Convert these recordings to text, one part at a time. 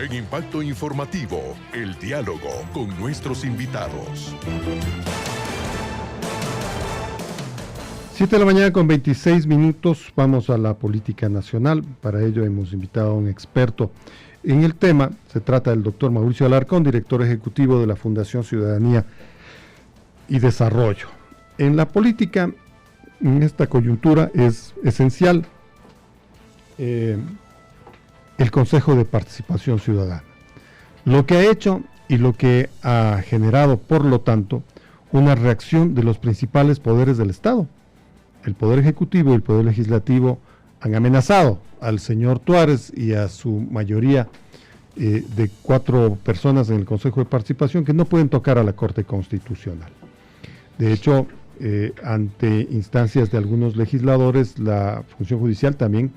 En Impacto Informativo, el diálogo con nuestros invitados. 7 de la mañana con 26 minutos, vamos a la política nacional. Para ello hemos invitado a un experto en el tema. Se trata del doctor Mauricio Alarcón, director ejecutivo de la Fundación Ciudadanía y Desarrollo. En la política, en esta coyuntura, es esencial el Consejo de Participación Ciudadana. Lo que ha hecho y lo que ha generado, por lo tanto, una reacción de los principales poderes del Estado. El Poder Ejecutivo y el Poder Legislativo han amenazado al señor Tuárez y a su mayoría de 4 personas en el Consejo de Participación que no pueden tocar a la Corte Constitucional. De hecho, ante instancias de algunos legisladores, la función judicial también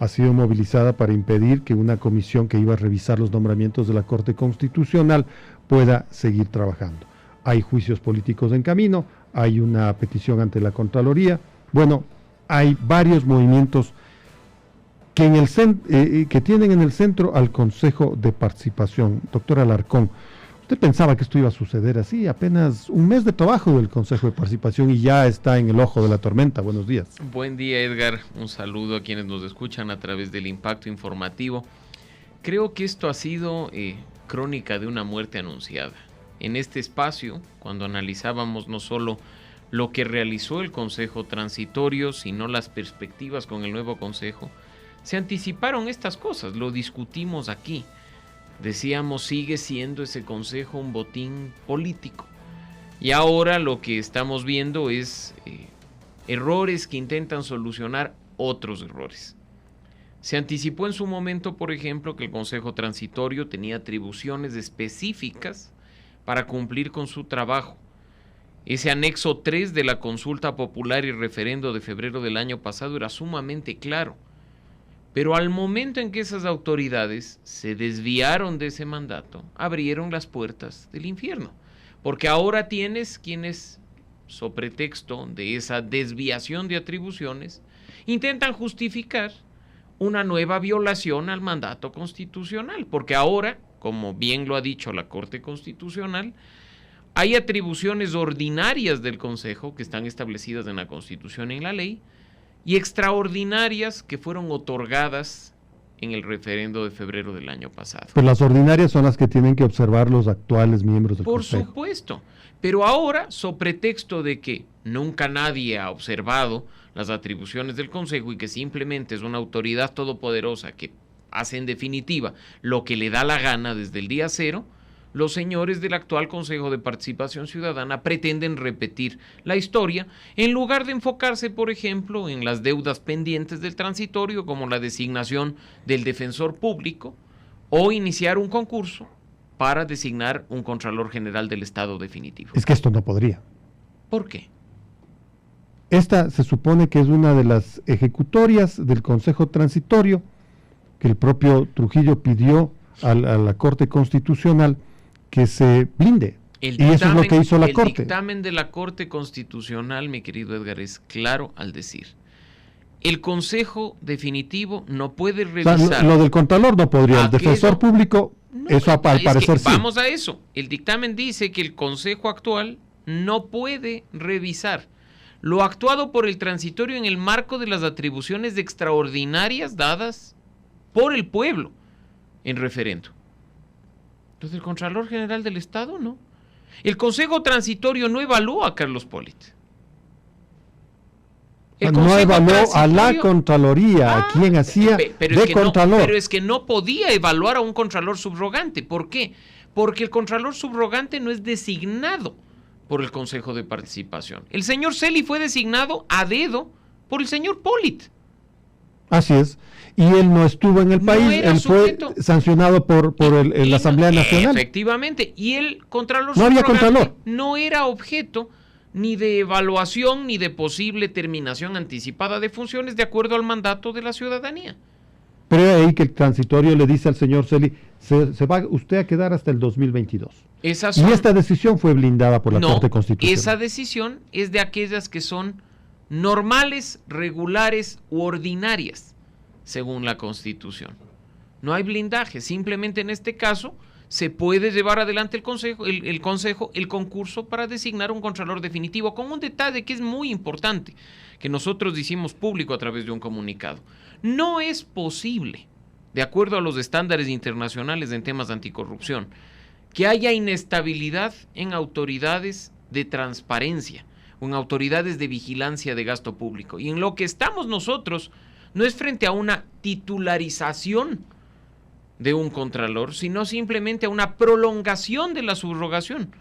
ha sido movilizada para impedir que una comisión que iba a revisar los nombramientos de la Corte Constitucional pueda seguir trabajando. Hay juicios políticos en camino, hay una petición ante la Contraloría. Bueno, hay varios movimientos que tienen en el centro al Consejo de Participación. Doctor Alarcón, ¿usted pensaba que esto iba a suceder así? Apenas un mes de trabajo del Consejo de Participación y ya está en el ojo de la tormenta. Buenos días. Buen día, Edgar. Un saludo a quienes nos escuchan a través del Impacto Informativo. Creo que esto ha sido crónica de una muerte anunciada. En este espacio, cuando analizábamos no solo lo que realizó el Consejo Transitorio, sino las perspectivas con el nuevo Consejo, se anticiparon estas cosas, lo discutimos aquí. Decíamos, sigue siendo ese Consejo un botín político. Y ahora lo que estamos viendo es errores que intentan solucionar otros errores. Se anticipó en su momento, por ejemplo, que el Consejo Transitorio tenía atribuciones específicas para cumplir con su trabajo. Ese anexo 3 de la consulta popular y referendo de febrero del año pasado era sumamente claro. Pero al momento en que esas autoridades se desviaron de ese mandato, abrieron las puertas del infierno. Porque ahora tienes quienes, so pretexto de esa desviación de atribuciones, intentan justificar una nueva violación al mandato constitucional. Porque ahora, como bien lo ha dicho la Corte Constitucional, hay atribuciones ordinarias del Consejo que están establecidas en la Constitución y en la ley, y extraordinarias que fueron otorgadas en el referendo de febrero del año pasado. Pero las ordinarias son las que tienen que observar los actuales miembros del Consejo. Por supuesto, pero ahora, so pretexto de que nunca nadie ha observado las atribuciones del Consejo y que simplemente es una autoridad todopoderosa que hace en definitiva lo que le da la gana desde el día cero, los señores del actual Consejo de Participación Ciudadana pretenden repetir la historia en lugar de enfocarse, por ejemplo, en las deudas pendientes del transitorio, como la designación del defensor público, o iniciar un concurso para designar un Contralor General del Estado definitivo. Es que esto no podría. ¿Por qué? Esta se supone que es una de las ejecutorias del Consejo Transitorio que el propio Trujillo pidió a la Corte Constitucional que se blinde. Y eso es lo que hizo la Corte. El dictamen de la Corte Constitucional, mi querido Edgar, es claro al decir: el Consejo Definitivo no puede revisar. O sea, lo del Contralor no podría, el defensor público, no, eso al parecer sí. Vamos a eso. El dictamen dice que el Consejo actual no puede revisar lo actuado por el transitorio en el marco de las atribuciones extraordinarias dadas por el pueblo en referendo. Entonces el Contralor General del Estado no. El Consejo Transitorio no evaluó a Carlos Polit. No evaluó a la Contraloría, a quien hacía de Contralor. Pero es que no podía evaluar a un Contralor subrogante. ¿Por qué? Porque el Contralor subrogante no es designado por el Consejo de Participación. El señor Celi fue designado a dedo por el señor Polit. Así es. Y él no estuvo en el país, él sujeto. Fue sancionado por la Asamblea Nacional. Efectivamente, y el Contralor no había Contralor. No era objeto ni de evaluación ni de posible terminación anticipada de funciones de acuerdo al mandato de la ciudadanía. Pero es ahí que el transitorio le dice al señor Celi, se va usted a quedar hasta el 2022. Y esta decisión fue blindada por la Corte Constitucional. Esa decisión es de aquellas que son normales, regulares u ordinarias, según la Constitución. No hay blindaje. Simplemente en este caso se puede llevar adelante el concurso para designar un contralor definitivo, con un detalle que es muy importante, que nosotros hicimos público a través de un comunicado. No es posible, de acuerdo a los estándares internacionales en temas de anticorrupción, que haya inestabilidad en autoridades de transparencia o en autoridades de vigilancia de gasto público. Y en lo que estamos nosotros no es frente a una titularización de un contralor, sino simplemente a una prolongación de la subrogación,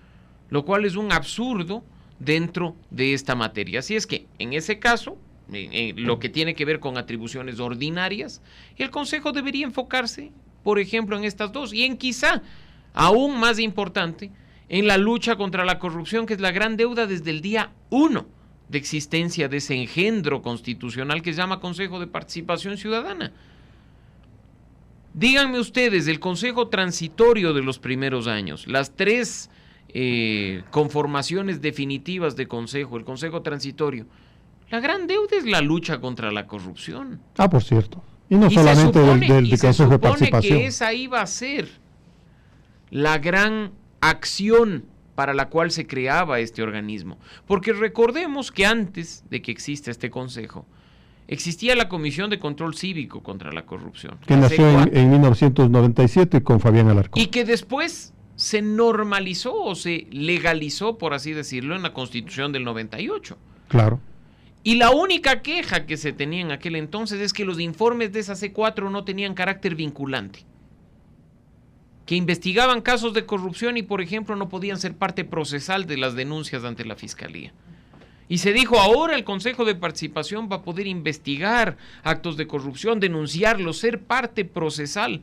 lo cual es un absurdo dentro de esta materia. Así es que, en ese caso, lo que tiene que ver con atribuciones ordinarias, el Consejo debería enfocarse, por ejemplo, en estas dos, y en quizá, aún más importante, en la lucha contra la corrupción, que es la gran deuda desde el día 1 de existencia de ese engendro constitucional que se llama Consejo de Participación Ciudadana. Díganme ustedes, el Consejo Transitorio de los primeros años, las 3 conformaciones definitivas de Consejo, el Consejo Transitorio, la gran deuda es la lucha contra la corrupción. Ah, por cierto. Y no solamente del Consejo de Participación. Que esa iba a ser la gran acción para la cual se creaba este organismo. Porque recordemos que antes de que exista este Consejo, existía la Comisión de Control Cívico contra la Corrupción. Que nació en 1997 con Fabián Alarcón. Y que después se normalizó o se legalizó, por así decirlo, en la Constitución del 98. Claro. Y la única queja que se tenía en aquel entonces es que los informes de esa C4 no tenían carácter vinculante, que investigaban casos de corrupción y, por ejemplo, no podían ser parte procesal de las denuncias ante la Fiscalía. Y se dijo, ahora el Consejo de Participación va a poder investigar actos de corrupción, denunciarlos, ser parte procesal.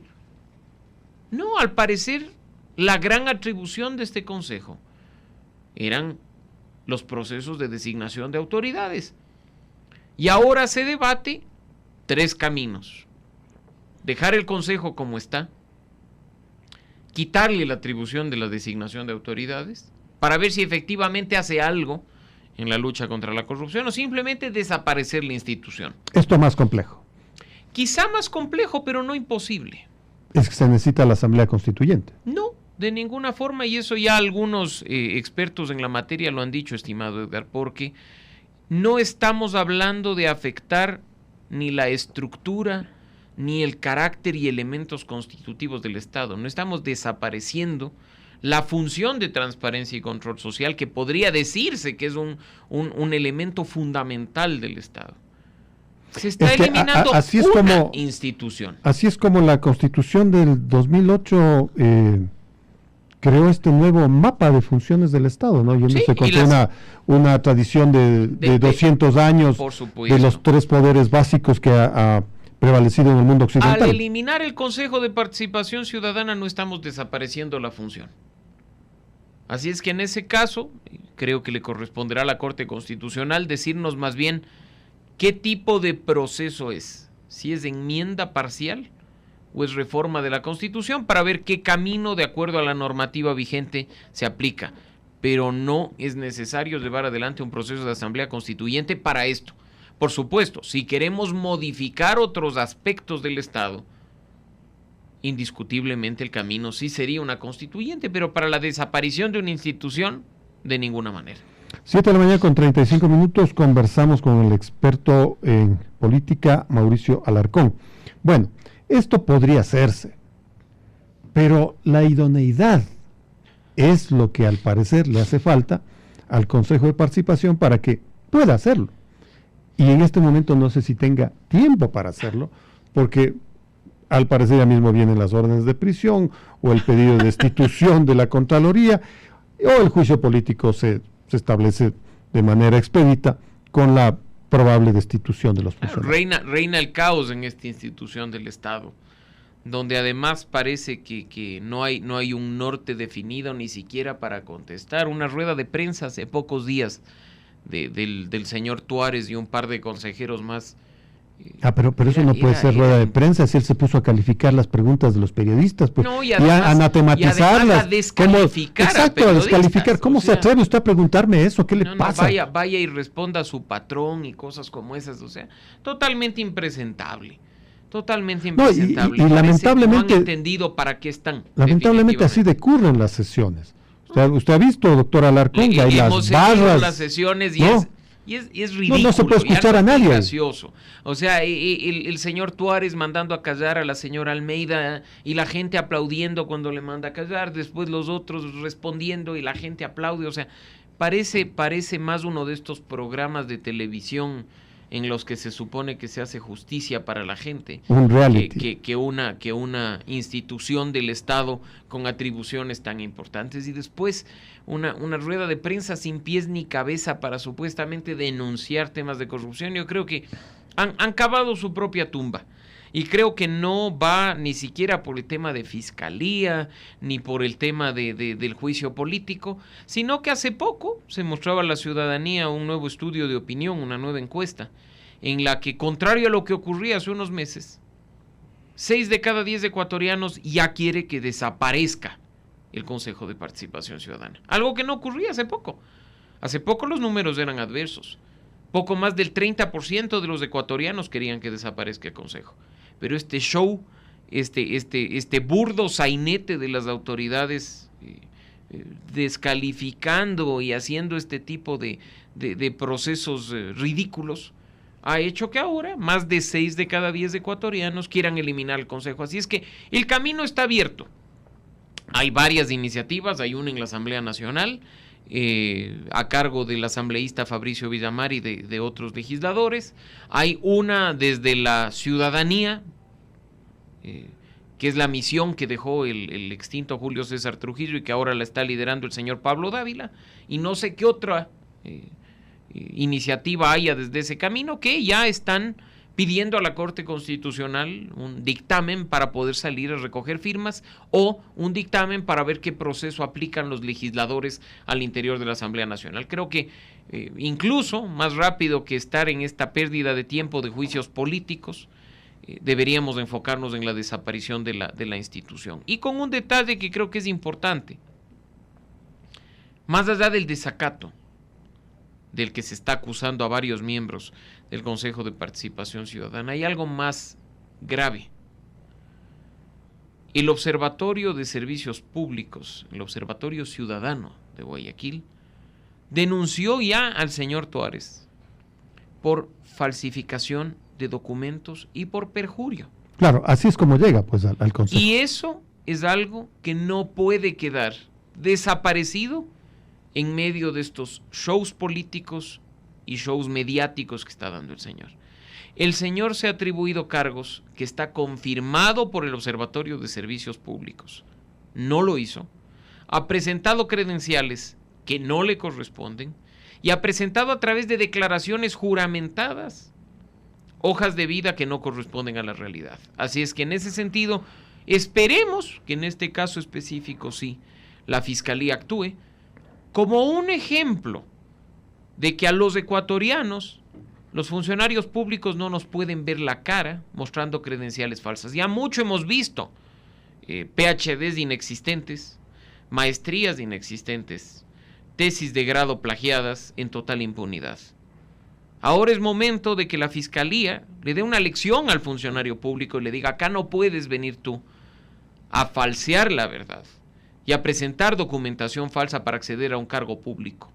No, al parecer, la gran atribución de este Consejo eran los procesos de designación de autoridades. Y ahora se debate 3 caminos. Dejar el Consejo como está, quitarle la atribución de la designación de autoridades, para ver si efectivamente hace algo en la lucha contra la corrupción, o simplemente desaparecer la institución. Esto es más complejo. Quizá más complejo, pero no imposible. Es que se necesita la Asamblea Constituyente. No, de ninguna forma, y eso ya algunos expertos en la materia lo han dicho, estimado Edgar, porque no estamos hablando de afectar ni la estructura, ni el carácter y elementos constitutivos del Estado. No estamos desapareciendo la función de transparencia y control social, que podría decirse que es un elemento fundamental del Estado. Se está eliminando una institución. Así es como la Constitución del 2008 creó este nuevo mapa de funciones del Estado, ¿no? Yéndose contra una tradición de 200 años de los 3 poderes básicos que ha prevalecido en el mundo occidental. Al eliminar el Consejo de Participación Ciudadana no estamos desapareciendo la función. Así es que en ese caso, creo que le corresponderá a la Corte Constitucional decirnos más bien qué tipo de proceso es, si es enmienda parcial o es reforma de la Constitución, para ver qué camino de acuerdo a la normativa vigente se aplica. Pero no es necesario llevar adelante un proceso de asamblea constituyente para esto. Por supuesto, si queremos modificar otros aspectos del Estado, indiscutiblemente el camino sí sería una constituyente, pero para la desaparición de una institución, de ninguna manera. 7 de la mañana con 35 minutos, conversamos con el experto en política, Mauricio Alarcón. Bueno, esto podría hacerse, pero la idoneidad es lo que al parecer le hace falta al Consejo de Participación para que pueda hacerlo. Y en este momento no sé si tenga tiempo para hacerlo, porque al parecer ya mismo vienen las órdenes de prisión o el pedido de destitución de la Contraloría, o el juicio político se establece de manera expedita con la probable destitución de los funcionarios. Reina el caos en esta institución del Estado, donde además parece que no hay un norte definido ni siquiera para contestar. Una rueda de prensa hace pocos días del señor Tuárez y un par de consejeros más. Pero eso no puede ser rueda de prensa, si él se puso a calificar las preguntas de los periodistas, pues, no, y a anatematizarlas, a descalificar. Exacto, a descalificar. ¿Cómo se atreve usted a preguntarme eso? ¿Qué le pasa? Vaya y responda a su patrón y cosas como esas, o sea, totalmente impresentable. Totalmente No, impresentable. y Parece lamentablemente, no han entendido para qué están. lamentablemente así decurren las sesiones. Usted ha visto, doctor Alarcón, que hay hemos las seguido barras. las sesiones y ¿no? es ridículo. No se puede escuchar ya a no es nadie. gracioso. O sea, el señor Tuárez mandando a callar a la señora Almeida y la gente aplaudiendo cuando le manda a callar, después los otros respondiendo y la gente aplaude. O sea, parece más uno de estos programas de televisión en los que se supone que se hace justicia para la gente, un reality, que una institución del Estado con atribuciones tan importantes, y después una rueda de prensa sin pies ni cabeza para supuestamente denunciar temas de corrupción. Yo creo que han cavado su propia tumba. Y creo que no va ni siquiera por el tema de fiscalía, ni por el tema del juicio político, sino que hace poco se mostraba a la ciudadanía un nuevo estudio de opinión, una nueva encuesta, en la que, contrario a lo que ocurría hace unos meses, 6 de cada 10 ecuatorianos ya quiere que desaparezca el Consejo de Participación Ciudadana. Algo que no ocurría hace poco. Hace poco los números eran adversos. Poco más del 30% de los ecuatorianos querían que desaparezca el Consejo. Pero este show, este burdo sainete de las autoridades descalificando y haciendo este tipo de procesos ridículos, ha hecho que ahora más de 6 de cada 10 ecuatorianos quieran eliminar el Consejo. Así es que el camino está abierto. Hay varias iniciativas, hay una en la Asamblea Nacional, a cargo del asambleísta Fabricio Villamar y de otros legisladores. Hay una desde la ciudadanía, que es la misión que dejó el extinto Julio César Trujillo y que ahora la está liderando el señor Pablo Dávila, y no sé qué otra iniciativa haya desde ese camino, que ya están pidiendo a la Corte Constitucional un dictamen para poder salir a recoger firmas, o un dictamen para ver qué proceso aplican los legisladores al interior de la Asamblea Nacional. Creo que incluso más rápido que estar en esta pérdida de tiempo de juicios políticos, deberíamos enfocarnos en la desaparición de la institución. Y con un detalle que creo que es importante: más allá del desacato del que se está acusando a varios miembros del Consejo de Participación Ciudadana, hay algo más grave. El Observatorio de Servicios Públicos, el Observatorio Ciudadano de Guayaquil, denunció ya al señor Tuárez por falsificación de documentos y por perjurio. Claro, así es como llega pues al Consejo. Y eso es algo que no puede quedar desaparecido en medio de estos shows políticos y shows mediáticos que está dando el señor. El señor se ha atribuido cargos que está confirmado por el Observatorio de Servicios Públicos. No lo hizo. Ha presentado credenciales que no le corresponden y ha presentado a través de declaraciones juramentadas hojas de vida que no corresponden a la realidad. Así es que en ese sentido, esperemos que en este caso específico sí, la Fiscalía actúe como un ejemplo de que a los ecuatorianos, los funcionarios públicos no nos pueden ver la cara mostrando credenciales falsas. Ya mucho hemos visto PhDs inexistentes, maestrías inexistentes, tesis de grado plagiadas en total impunidad. Ahora es momento de que la Fiscalía le dé una lección al funcionario público y le diga: acá no puedes venir tú a falsear la verdad y a presentar documentación falsa para acceder a un cargo público.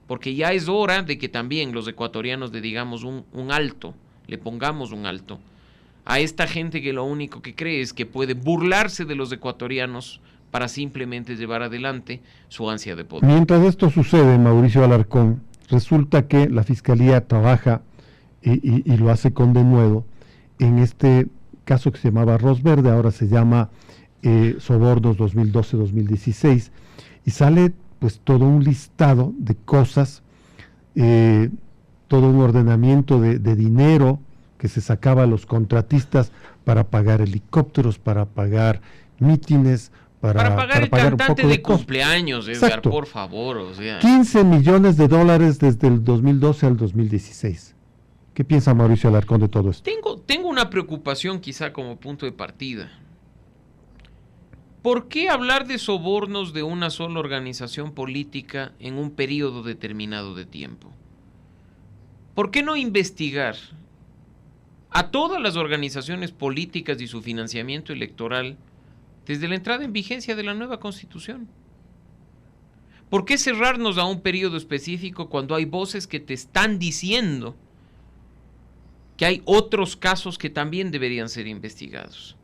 Porque ya es hora de que también los ecuatorianos le digamos un alto, le pongamos un alto a esta gente que lo único que cree es que puede burlarse de los ecuatorianos para simplemente llevar adelante su ansia de poder. Mientras esto sucede, Mauricio Alarcón, resulta que la Fiscalía trabaja y lo hace con denuedo en este caso que se llamaba Arroz Verde, ahora se llama Sobornos 2012-2016, y sale pues todo un listado de cosas, todo un ordenamiento de dinero que se sacaba a los contratistas para pagar helicópteros, para pagar mítines, para pagar el cantante de cosas. cumpleaños, Edgar, Exacto. por favor. O sea. 15 millones de dólares desde el 2012 al 2016. ¿Qué piensa Mauricio Alarcón de todo esto? Tengo una preocupación quizá como punto de partida. ¿Por qué hablar de sobornos de una sola organización política en un periodo determinado de tiempo? ¿Por qué no investigar a todas las organizaciones políticas y su financiamiento electoral desde la entrada en vigencia de la nueva Constitución. ¿Por qué cerrarnos a un periodo específico cuando hay voces que te están diciendo que hay otros casos que también deberían ser investigados?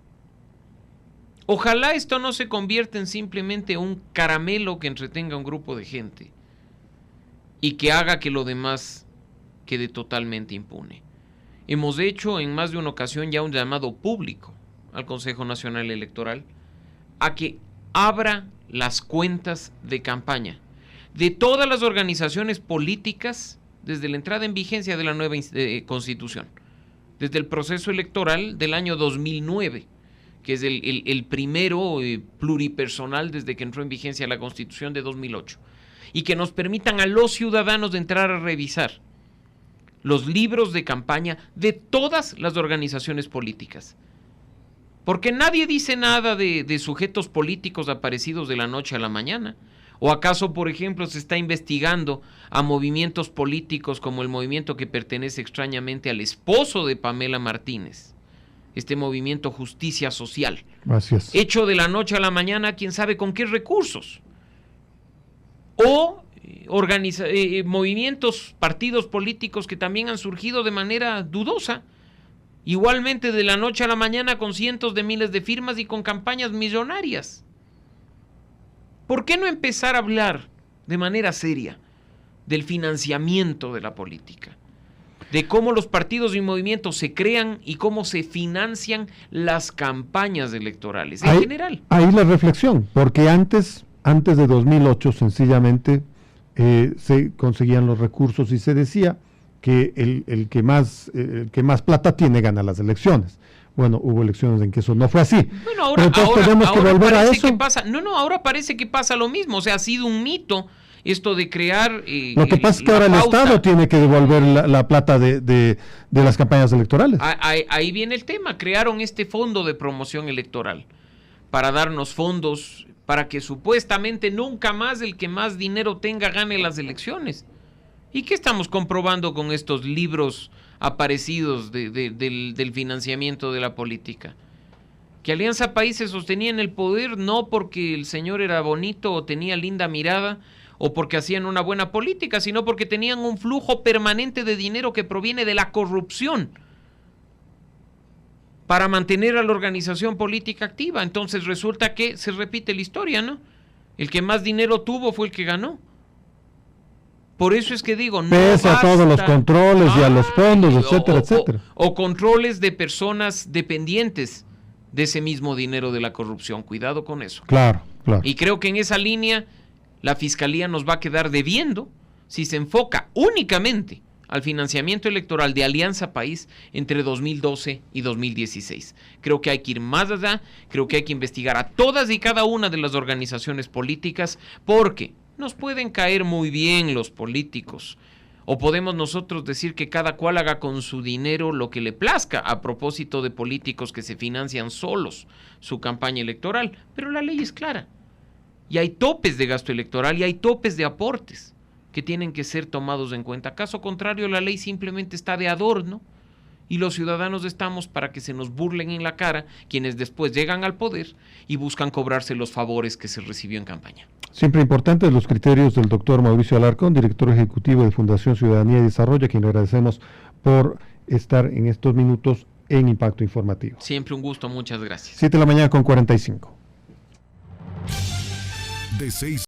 Ojalá esto no se convierta en simplemente un caramelo que entretenga a un grupo de gente y que haga que lo demás quede totalmente impune. Hemos hecho en más de una ocasión ya un llamado público al Consejo Nacional Electoral a que abra las cuentas de campaña de todas las organizaciones políticas desde la entrada en vigencia de la nueva Constitución, desde el proceso electoral del año 2009, que es el primero pluripersonal desde que entró en vigencia la Constitución de 2008, y que nos permitan a los ciudadanos de entrar a revisar los libros de campaña de todas las organizaciones políticas. Porque nadie dice nada de sujetos políticos aparecidos de la noche a la mañana. ¿O acaso, por ejemplo, se está investigando a movimientos políticos como el movimiento que pertenece extrañamente al esposo de Pamela Martínez? Este movimiento Justicia Social. Así es. Hecho de la noche a la mañana, quién sabe con qué recursos. O movimientos, partidos políticos que también han surgido de manera dudosa. Igualmente de la noche a la mañana con cientos de miles de firmas y con campañas millonarias. ¿Por qué no empezar a hablar de manera seria del financiamiento de la política? De cómo los partidos y movimientos se crean y cómo se financian las campañas electorales en general. Ahí la reflexión, porque antes de 2008 sencillamente se conseguían los recursos y se decía que el que más plata tiene gana las elecciones. Bueno, hubo elecciones en que eso no fue así. Bueno, ahora tenemos que volver a eso. Ahora parece que pasa lo mismo. O sea, ha sido un mito esto de crear. Lo que pasa es que ahora el Estado tiene que devolver la plata de las campañas electorales. Ahí viene el tema. Crearon este fondo de promoción electoral para darnos fondos para que supuestamente nunca más el que más dinero tenga gane las elecciones. ¿Y qué estamos comprobando con estos libros aparecidos del financiamiento de la política? Que Alianza País se sostenía en el poder no porque el señor era bonito o tenía linda mirada o porque hacían una buena política, sino porque tenían un flujo permanente de dinero que proviene de la corrupción para mantener a la organización política activa. Entonces resulta que se repite la historia, ¿no? El que más dinero tuvo fue el que ganó. Por eso es que digo, no pese a todos los controles y a los fondos, etcétera, etcétera. O controles de personas dependientes de ese mismo dinero de la corrupción. Cuidado con eso. Claro. Y creo que en esa línea la Fiscalía nos va a quedar debiendo si se enfoca únicamente al financiamiento electoral de Alianza País entre 2012 y 2016. Creo que hay que ir más allá, creo que hay que investigar a todas y cada una de las organizaciones políticas, porque nos pueden caer muy bien los políticos, o podemos nosotros decir que cada cual haga con su dinero lo que le plazca a propósito de políticos que se financian solos su campaña electoral, pero la ley es clara y hay topes de gasto electoral y hay topes de aportes que tienen que ser tomados en cuenta. Caso contrario, la ley simplemente está de adorno y los ciudadanos estamos para que se nos burlen en la cara quienes después llegan al poder y buscan cobrarse los favores que se recibió en campaña. Siempre importantes los criterios del doctor Mauricio Alarcón, director ejecutivo de Fundación Ciudadanía y Desarrollo, a quien le agradecemos por estar en estos minutos en Impacto Informativo. Siempre un gusto, muchas gracias. 7:45 a.m. De 6